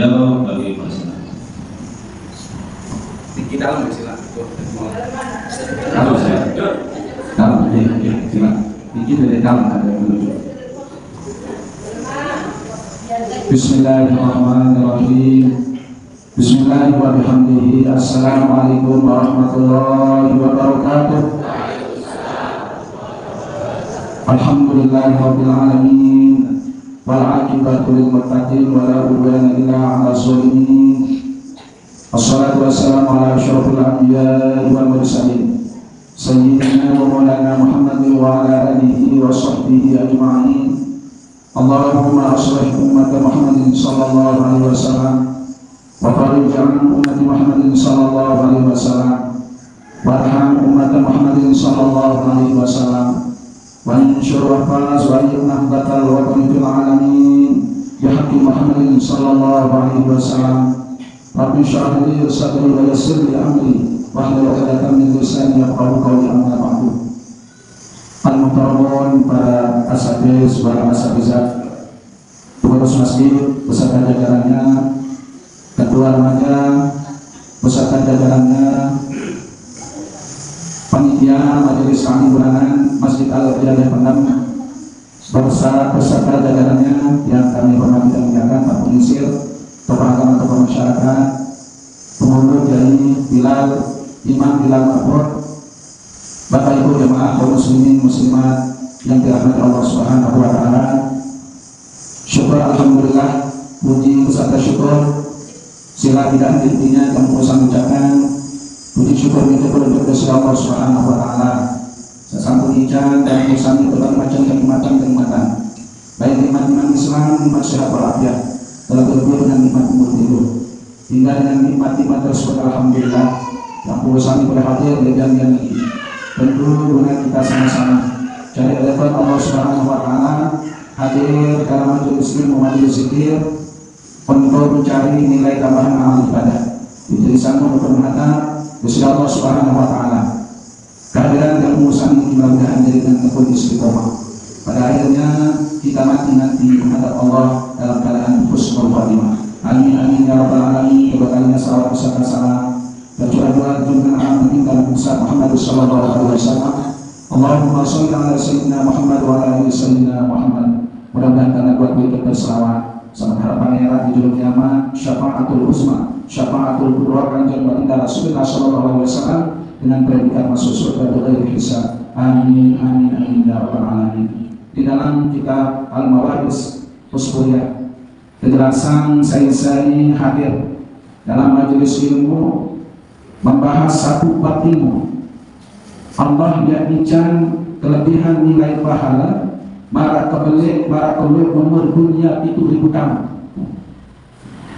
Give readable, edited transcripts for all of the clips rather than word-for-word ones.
beliau bagi persilahan. Di dalam silakan. Kalau saya dalam silakan. Ini dari dalam ada menuju. Bismillahirrahmanirrahim. Bismillahirrahmanirrahim. Assalamualaikum warahmatullahi wabarakatuh. Alhamdulillahirabbil alamin. Wal 'aqibatu lil muttaqin wa la 'udwana illa 'alal zalimin. Assalatu wassalamu ala asyrafil anbiya'i wal mursalin sayyidina wa maulana Muhammadin wa ala alihi wa sahbihi ajma'in. Allahumma aslih ummata Muhammadin sallallahu alaihi wasallam wa farij 'an ummati Muhammadin sallallahu alaihi wasallam warham ummata Muhammadin sallallahu alaihi wasallam wa anshur wa falas wa nahdatal watani fil alamin ya haqqi Muhammadin sallallahu alaihi wasallam. Rabbi shrah li sadri wa yassir li amri wahlul 'uqdatam min lisani yafqahu qawli. Amma ba'du. Al-muhtaramun, para asatiz, para asatizat, pengurus masjid beserta jajarannya, ketua remaja beserta jajarannya, panitia majelis taklim bulanan Masjid Al-Hidayah Pendam beserta jajarannya yang kami hormati dan muliakan, Pak Pengisir, tokoh agama, tokoh masyarakat, pengundur dari Bilal, Imam Bilal Ma'mur, Bapak Ibu jemaah kaum muslimin muslimat yang dirahmati Allah Subhanahu wa taala. Syukur alhamdulillah, puji beserta syukur sila tidak intinya yang berusaha mengucapkan puji syukur untuk Allah Subhanahu wa taala. Sesambung ijazah dan berusaha berbagai macam kenikmatan baik nikmat Islam, nikmat sehat walafiat, telah berbuat dengan nikmat umur hidup hingga dengan nikmat tersebut alhamdulillah yang berusaha boleh hadir di jam-jam ini. Tentu dengan kita sama-sama cari level Allah Subhanahu wa taala hadir dalam majelis ilmu, majelis zikir untuk mencari nilai tambahan amal ibadah. Jadi sambung bermanfaat Gusti Allah Subhanahu wa taala. Kehadiran yang mengusahakan mudah-mudahan jadikan tekun istiqomah. Pada akhirnya kita mati nanti menghadap Allah dalam keadaan husnul khatimah. Amin amin ya rabbal alamin. Keberkahannya salawat beserta salam tercurah dengan amanah besar Muhammad sallallahu alaihi wasallam. Allahumma shalli ala sayyidina Muhammad wa ala ali sayyidina Muhammad. Mudah-mudahan karena buat kita berselawat sama harapan era di juru kiamat, syafaatul uzma, syafaatul kubra kan jangan indah Rasulullah sallallahu alaihi wasallam dengan predikat masuk surga bighairi hisab. Amin amin amin ya rabbal alamin. Di dalam kitab Al-Mawaris Usbuyah, kejelasan saya hadir dalam majelis ilmu membahas satu bab ilmu. Allah yaknikan kelebihan nilai pahala mara kebelik nomor dunia itu 1000 tahun.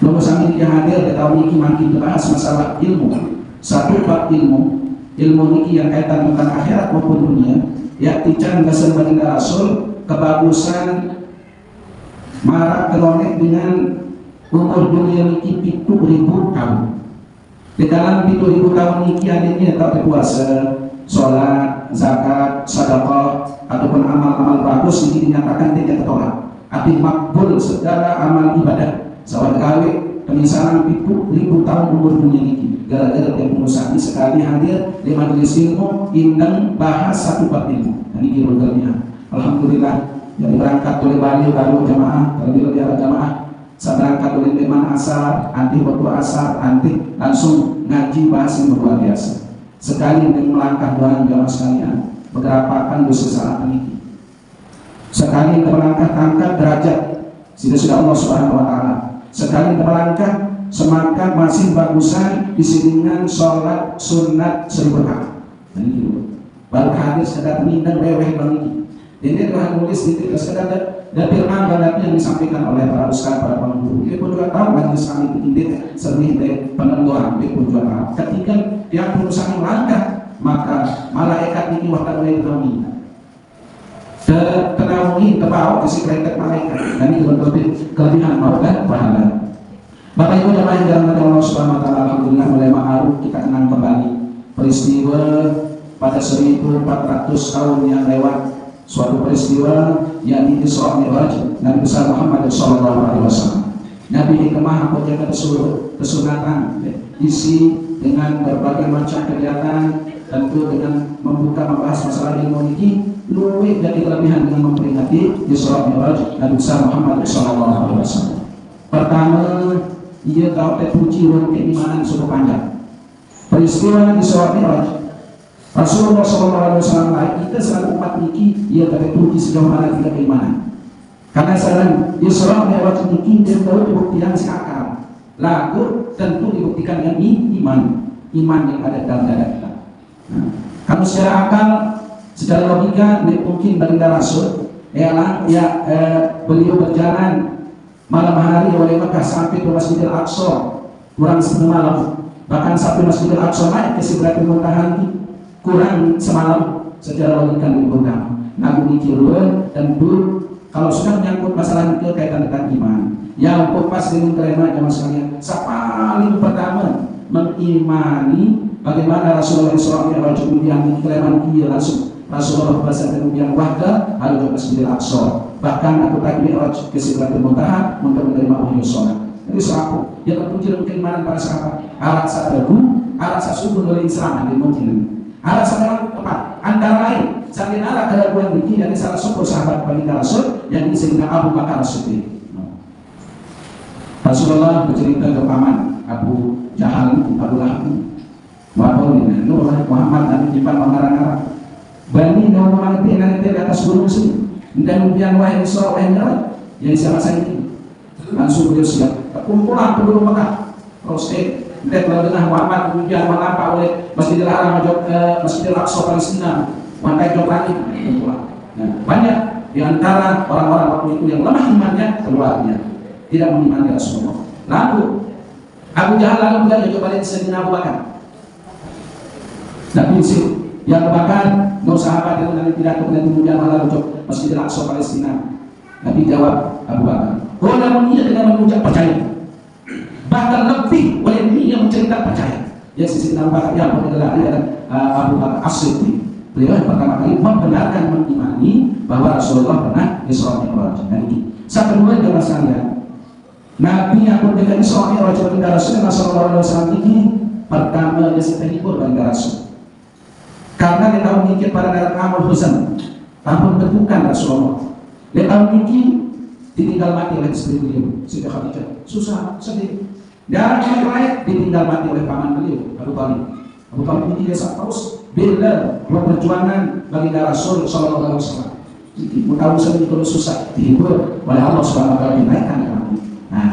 Nomor sami yang hadir di tahun ini makin dibahas masalah ilmu. Satu bab ilmu ini yang kaitan tentang akhirat maupun dunia, yaknikan kesan baginda Rasul kebagusan mara kelonek dengan umur dunia ini 7000 tahun. Di dalam 7000 tahun ini hadirnya tak puasa, sholat, zakat, sedekah ataupun amal-amal bagus ini dinyatakan tidak ketolak. Arti makbul segala amal ibadah. Sawat gawe penyesalan 1000 tahun umur dunia ini. Gara-gara dia pengusaha ini sekali hadir di majelis ilmu indeng bahas satu bab ilmu. Ini kirulnya. Alhamdulillah yang berangkat oleh Bali baru jamaah, terlebih jamaah. Saya berangkat oleh Deman Asar, anti waktu Asar, anti langsung ngaji bahas yang luar biasa. Sekali dengan melangkah doang jamaah sekalian, beberapa akan dosa salah ini. Sekali melangkah angkat derajat, sudah Allah Subhanahu wa taala. Sekali melangkah semakin masih bagusan disidingan sholat sunat 1000 rakaat. Baru hadir sekedar mindan weweh bang ini telah nulis di sekedar dan firman badatnya yang disampaikan oleh para ustaz, para pengguru. Ini pun juga tahu majelis kami ini sering penentuan, ini pun juga tahu. Ketika yang berusaha melangkah, maka malaikat ini waktu mulai kami terawih terbawa ke si malaikat. Dan ini kelebihan dan pahala. Bapak Ibu jemaah yang dirahmati Allah Subhanahu wa taala, alhamdulillah mulai ma'aruf kita kenang kembali peristiwa pada 1400 tahun yang lewat. Suatu peristiwa yakni Isra Mi'raj Nabi besar Muhammad sallallahu alaihi wasallam. Nabi hikmah aku jaga kesunatan, isi dengan berbagai macam kegiatan, tentu dengan membahas masalah ilmu ini, luwih dari kelebihan dengan memperingati Isra Mi'raj Nabi Muhammad SAW. Pertama, ia tahu terpuji dengan keimanan suku panjang. Peristiwa Isra Mi'raj Rasulullah SAW kita selalu umat ini ia terpuji sejauh mana tidak keimanan. Karena sekarang Isra Mi'raj ini dia tahu dibuktikan sekarang. Lalu tentu dibuktikan dengan iman yang ada dalam dada kita. Nah, kalau secara akal, secara logika, mungkin baginda Rasul ialah beliau berjalan malam hari oleh Mekah sampai ke Masjidil Aqsa kurang setengah malam, bahkan sampai Masjidil Aqsa naik ke Sidratul Muntaha kurang semalam secara logika dibutuhkan. Nabi mikirkan tentu kalau sudah menyangkut masalah itu kaitan dengan iman, yang pas dengan kelemahan jamaah sekalian, paling pertama mengimani bagaimana Rasulullah SAW yang kelemahan dia langsung Rasulullah bahasa kemudian warga harus ke Masjidil Aqsa, bahkan aku tak Mi'raj ke Sidratul Muntaha untuk menerima wahyu sholat. Jadi sahabat yang terpuji dengan keimanan para sahabat, alat satu alat satu oleh Islam yang mungkin alat satu tepat antara lain sambil arah keraguan ini dari salah satu sahabat baginda Rasul yang disebut Abu Bakar As-Siddiq. Rasulullah bercerita ke paman Abu Jahal, Abu Lahab, Muhammad Nabi Jipan mengarang-arang Bani Nawaman itu nanti di atas gunung sini dan kemudian wahai Isra wahai Mi'raj yang sama saya ini langsung beliau siap kumpulan penduduk Mekah terus dengan Muhammad kemudian mengapa oleh Masjidil Haram Masjidil Aqsa Palestina wantai jok lagi kumpulan. Nah, banyak di antara orang-orang waktu itu yang lemah imannya keluarnya tidak mengimani Rasulullah. Lalu Abu Jahal lalu beliau coba lihat Sayyidina Abu Bakar Nabi Yusuf yang bahkan mau sahabat yang tidak kemudian malah ucap Masjidil Aqsa Palestina. Nabi jawab Abu Bakar, "Oh, namun ia dengan mengucap percaya, bahkan lebih oleh ini yang mencerita percaya." Ya sisi Abu Bakar yang adalah Abu Bakar As-Siddiq. Beliau yang pertama kali membenarkan mengimani bahwa Rasulullah pernah Isra Mi'raj. Satu kedua jemaah sekalian, Nabi yang pernah Isra Mi'raj dengan Rasulullah SAW ini pertama dia terhibur dengan Rasul. Karena dia tahu mikir pada dalam amal huzan tahun berbukan Rasulullah. Dia tahu mikir ditinggal mati oleh istri beliau Siti Khadijah, susah, sedih. Dan yang lain ditinggal mati oleh paman beliau Abu Thalib. Abu Thalib ini dia terus bela perjuangan bagi Rasul Sallallahu Alaihi Wasallam. Tahu sedih kalau susah dihibur oleh Allah Subhanahu Wa Taala dinaikkan ke langit. Nah,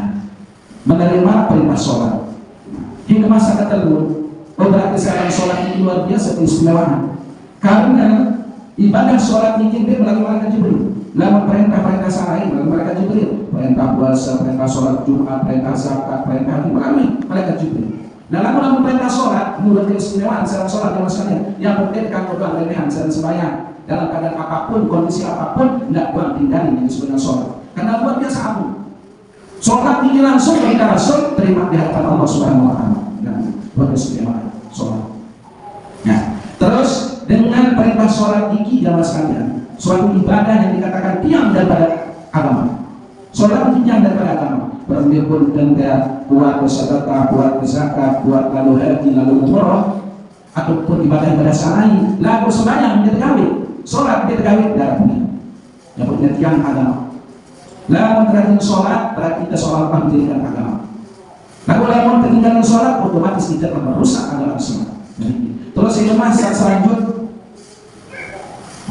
menerima perintah sholat. Hingga masa kata dulu. Oh, berarti sekarang sholat ini luar biasa keistimewaan. Karena ibadah sholat ini dia melalui malaikat Jibril. Lalu perintah-perintah lain melalui malaikat Jibril. Perintah puasa, perintah sholat Jumat, perintah zakat, perintah haji melalui malaikat Jibril. Nah, lalu perintah sholat menurut keistimewaan secara sholat yang sekalian. Yang penting kan doa lebihan dan sembahyang dalam keadaan apapun, kondisi apapun, tidak buang tinggalin yang disebutkan sholat. Karena luar biasa abu. Sholat ini langsung ketika Rasul terima di hadapan Allah Subhanahu Wa Taala. Beristimewa sholat. Nah, terus dengan perintah sholat ini jamaah sekalian, suatu ibadah yang dikatakan diam daripada agama. Sholat ini diam daripada agama. Bermikul dan buat bersedekah, buat berzakat, buat lalu haji, lalu umroh, ataupun ibadah lain. Lalu sembahyang dia terkawin, sholat dia terkawin darah punya. Yang punya tiang agama. Lalu terakhir sholat berarti kita sholat menjadikan agama. Lalu lamun ketinggalan sholat otomatis kita akan merusak agama Islam. Terus ini masa selanjut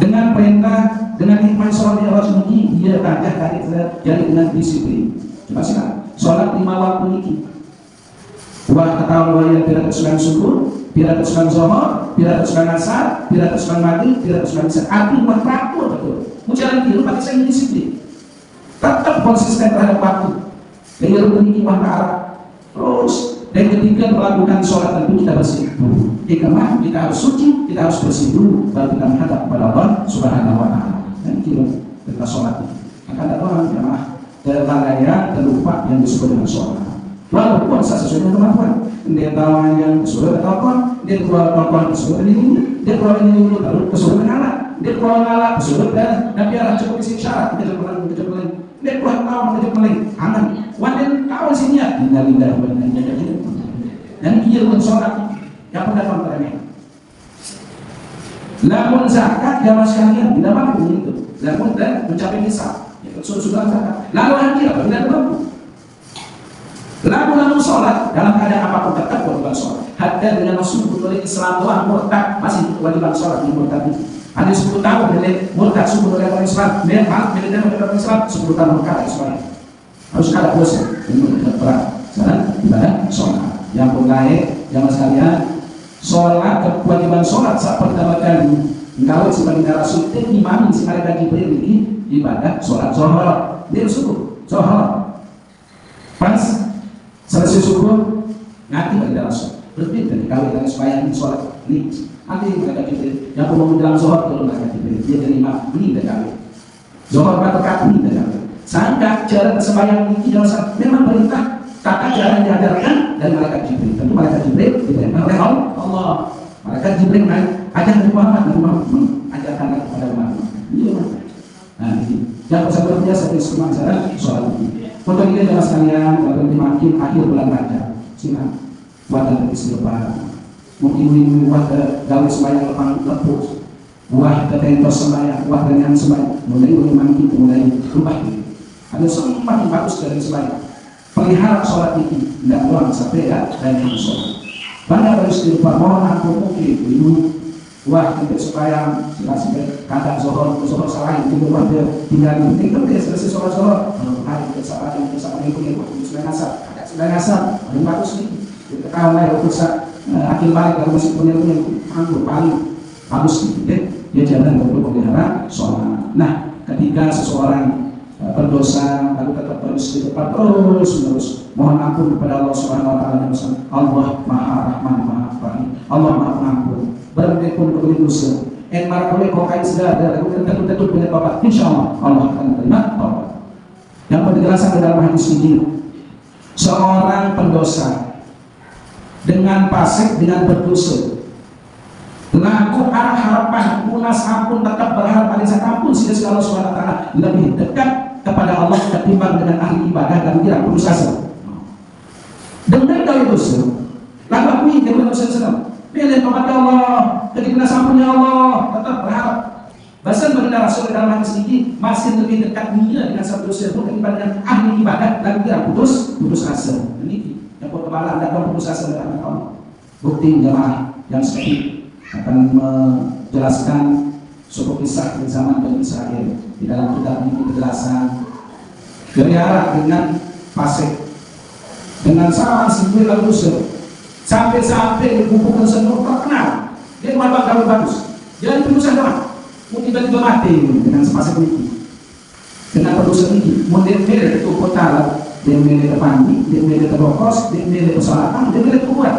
dengan perintah dengan hikmah sholat yang harus ini dia tajah tadi jadi dengan disiplin. Coba silakan sholat 5 waktu ini. Buat ketahuan yang tidak tersulan subuh, tidak tersulan zuhur, tidak tersulan asar, tidak tersulan maghrib, tidak tersulan isya. Arti teratur betul. Mau jalan tidur pakai saya disiplin. Tetap konsisten terhadap waktu. Jadi rukun ini arah. Terus dan ketika melakukan sholat tentu kita bersih dulu. Hikmah kita harus suci, kita harus bersih dulu baru kita menghadap kepada Allah Subhanahu Wa Taala. Dan kita sholat. Akan ada orang jemaah terlalaian terlupa yang disebut dengan sholat. Walaupun sesuai dengan kemampuan. Dia tahu yang sesuai dengan kemampuan, dia keluar kemampuan sesuai dengan ini, dia keluar ini dulu lalu sesuai dengan alat, dia keluar alat sesuai dengan Nabi Allah cukup isi syarat kita Lihat buat tahu menjadi meleng, hangat. Wadah tahu sini ya, tinggal benar dan dia pun sholat yang pendapat mereka. Lamun zakat jamaah sekalian tidak mampu itu. Lamun dan mencapai nisab, sudah zakat. Lalu haji apa? Tidak mampu. Lamun sholat dalam keadaan apapun tetap kewajiban sholat. Hatta dengan masuk oleh Islam doang murtad masih kewajiban sholat di murtad. Ada 10 tahun milik murtad suku oleh orang Islam, milik orang Islam 10 tahun murtad Islam. Harus ada dosa untuk berat. Sekarang ibadah sholat. Yang mulai jamaah sekalian, sholat kewajiban sholat saat pertama kali engkau sebagai rasul dan imam si malaikat Jibril ini ibadah sholat zuhur. Dia subuh zuhur. Pas selesai subuh nanti bagi rasul. Berbeda dari kawin dan supaya sholat ini nanti malaikat Jibril yang mau menjelang zuhur turun malaikat Jibril dia jadi imam ini dari kawin. Zuhur berkat ini dari kawin. Sangka cara sembahyang ini dalam memang perintah tata cara yang diajarkan dari malaikat Jibril. Tentu malaikat Jibril diperintah oleh Allah. Malaikat Jibril ajar Nabi Muhammad ajarkan kepada umat. Nah, ini yang bersabda biasa di semua cara soal ini. Untuk ini jemaah sekalian, kalau makin akhir bulan Rajab, simak buat dan istighfar. Mungkin ini buat gawe sembahyang lepang lepus, buah ketentos sembahyang, buah dengan sembahyang. Mulai makin mulai berubah. Ada semakin bagus dari sembahyang. Pelihara sholat ini tidak pulang sampai ya dan yang sholat. Banyak harus istighfar, mohon ampun mungkin ibu wah tidak supaya sampai kata zohor selain itu dia tinggal di penting dia selesai sholat hari bersama itu sudah ngasar ada bagus nih kita tahu lah ya bisa akhir balik kalau masih punya anggur paling bagus nih dia jalan untuk pelihara sholat. Nah ketika seseorang berdosa lalu tetap beristighfar terus mohon ampun kepada Allah Subhanahu wa taala. Allah Maha Rahman Maha Rahim. Allah Maha Pengampun. Berarti pun begitu dosa. Mar boleh kau kain sudah ada tentu punya bapak insyaallah Allah akan menerima taubat. Yang penjelasan dalam hadis ini seorang pendosa dengan fasik dengan berdosa laku arah harapan lunas ampun tetap berharap pada saat ampun sehingga Allah Subhanahu wa taala lebih dekat kepada Allah ketimbang dengan ahli ibadah dan tidak putus asa. Dengan kali dosa, lalu aku ingin dosa senang. Pilih kepada Allah, ketika sampunya Allah, tetap berharap. Bahkan benar Rasul dalam hadis ini masih lebih dekat dunia dengan satu dosa itu ketimbang dengan ahli ibadah dan tidak putus asa. Ini yang perkembangan dan putus asa dengan Allah. Bukti jemaah yang sedih akan menjelaskan suatu kisah di zaman Bani Israel. Di dalam kitab ini penjelasan berharap dengan fasik dengan sama sembilan dosa sampai dikumpulkan semua terkenal dia malah kalau bagus jadi penulisan doang mau tiba-tiba mati dengan sepasang ini dengan penulisan ini mau dia milih itu kota dia milih terpandi dia milih terbokos dia milih persalatan dia milih kuat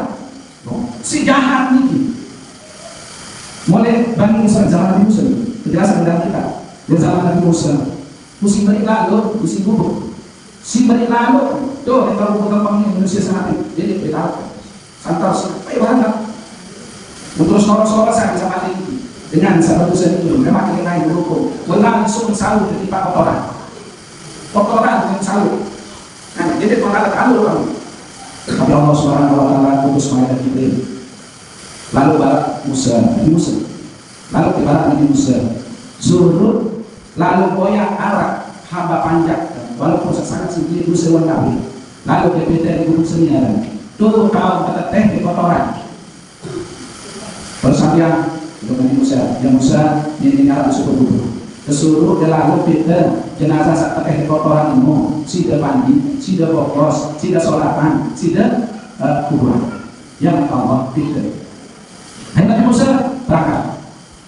si jahat ini mulai Bani Israel zaman Nabi Musa kejelasan dalam kita dan zaman Nabi Musa musim beri lalu musim bubuk si beri lalu tuh yang kalau gampangnya manusia sangat jadi beda santar supaya banget terus norok-norok saya bisa mati dengan sahabat Musa itu memang kita lain berhukum langsung selalu ketika kotoran dengan selalu nah jadi kalau ada kamu tapi Allah Subhanahu wa taala utus malaikat Jibril lalu barak Nabi Musa lalu barak Nabi Musa suruh lalu goyang arak hamba panjang walaupun sangat sedikit Musa Nabi lalu DPT di gunung Seniaran tuh kau kata teh di kotoran persatuan dengan Musa yang Musa ini arah suku dulu kesuruh dia lalu kita jenazah saat teh di kotoran ini sida mandi sida bokos sida sholatan sida kubur yang Allah kita Nabi Musa berangkat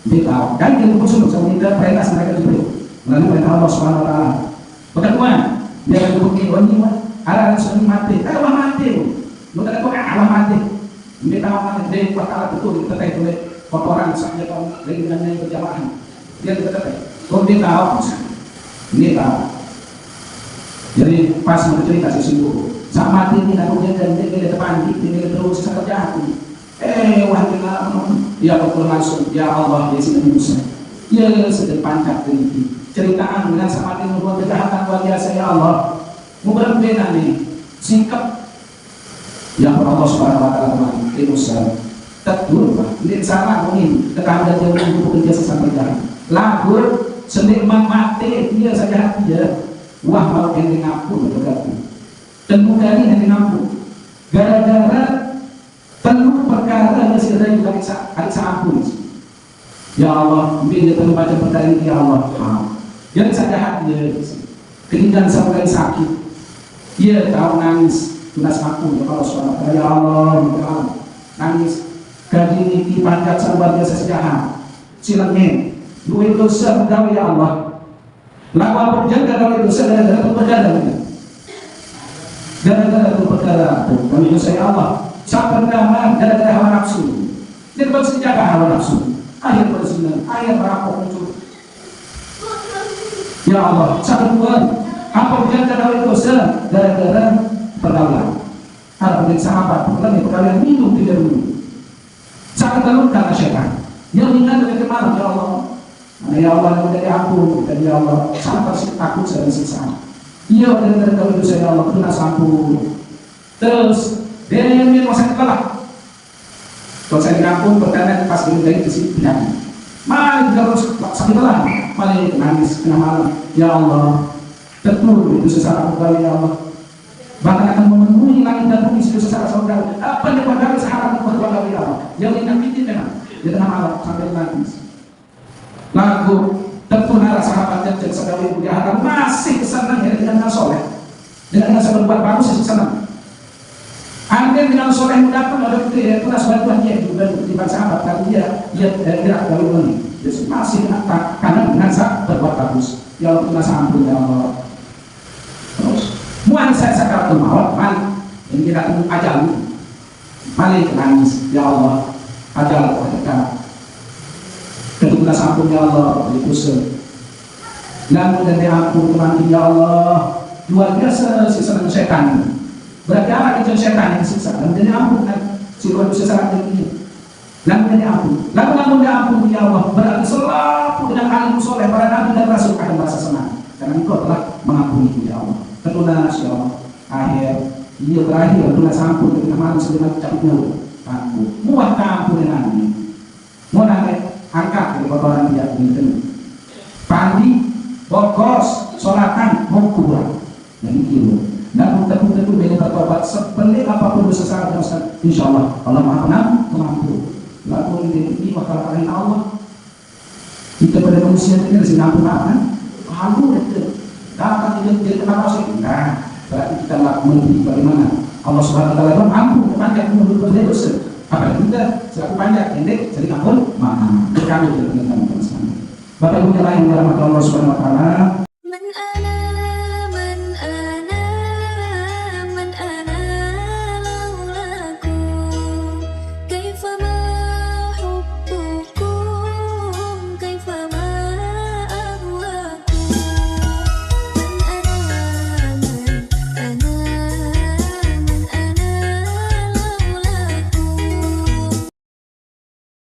dia tahu dan dia berusul sama kita perintah mereka Jibril melalui perintah Allah Subhanahu wa taala. Berkatuan dia akan dibukti wanita ada yang sudah mati Allah mati bukan aku Allah mati dia tahu mati dia kuat Allah betul kita tahu oleh kotoran sahaja tahu dari dengan yang berjamaah dia kita tahu kalau dia tahu ini tahu jadi pas mencerita sesungguh saat mati ini aku jangan dia depan dia terus sangat jahat wahai dia pukul langsung ya Allah ya Nabi Musa ya sedang pancak ini ceritaan dengan sama dengan kejahatan luar biasa ya Allah. Berbeda nih sikap yang Allah Subhanahu wa taala kemarin Musa tetur ini salah mungkin kekandan dia untuk bekerja sampai jalan lagur sendiri mati dia saja hati dia wah mau yang ngapun berarti tentu kali yang ngapun gara-gara penuh perkara yang sudah juga ada ampun ya Allah mungkin dia perlu baca perkara ini ya Allah jangan saja hati dia ketinggalan sampai sakit dia tahu nangis tunas aku ya Allah SWT ya Allah nangis gaji ini panjat luar biasa sejahat silangnya duit dosa berdawa ya Allah laku apa jaga kalau dosa gara-gara perkara kami dosa ya Allah sampai pertama gara-gara hawa nafsu dia harus dijaga hawa nafsu akhir persinan akhir rapor muncul ya Allah sampai Tuhan apa jaga kalau dosa gara-gara pergaulan ada penting sahabat perkara minum tidak minum sangat terluka karena syaitan yang ingat dengan kemarin ya Allah ya Allah yang dari ampun dan ya Allah sangat takut saya siksa iya dari kalau dosa ya Allah kena sampun terus dia yang masa kalah kalau saya dikampung pertama pas dari ke sini malah kalau sakit lah malah nangis kena malam ya Allah betul itu sesara kembali ya Allah bahkan akan memenuhi langit dan bumi sesara saudara apa yang pada sehara kembali ya Allah yang menyakiti dengan di tengah malam sampai nangis lagu tertuna sahabat yang sekali jahat masih kesenang ya dengan soleh dengan saya berbuat bagus senang anda dengan soleh mendatang ada itu ya itu bantuan dia juga di sahabat tapi dia tidak terlalu ini masih karena dengan saya berbuat bagus ya Allah kita ampun ya Allah terus muan saya sakaratul maut man ini kita tunggu ajal malik nangis ya Allah ajal kita ketika sampun ya Allah dikusur namun dan ampun teman ya Allah luar biasa siksa setan berarti apa itu setan yang disiksa dan ampun si luar biasa setan ini namun dan ampun ya Allah berarti selalu dengan alim soleh para nabi dan rasul akan merasa senang karena engkau telah mengampuni ya Allah tertunas ya Allah akhir ia terakhir tertunas ampun ketika malam sebenarnya cabutnya aku muat ampun dengan ini mau nanti angkat dari kotoran dia ini pandi bokos sholatan mau kurang jadi kilo dan tentu beda bertobat sepelik apapun dosa salah dosa insya Allah Allah maha mengampun lalu ini bakal kalian Allah kita pada manusia ini harus mengampun halu itu dapat jadi kenapa sih nah berarti kita melakukan bagaimana Allah Subhanahu wa taala ampun kepada menurut dosa apa kita selaku panjang pendek jadi ampun maaf kami dengan teman-teman Bapak Ibu yang lain Allah Subhanahu wa taala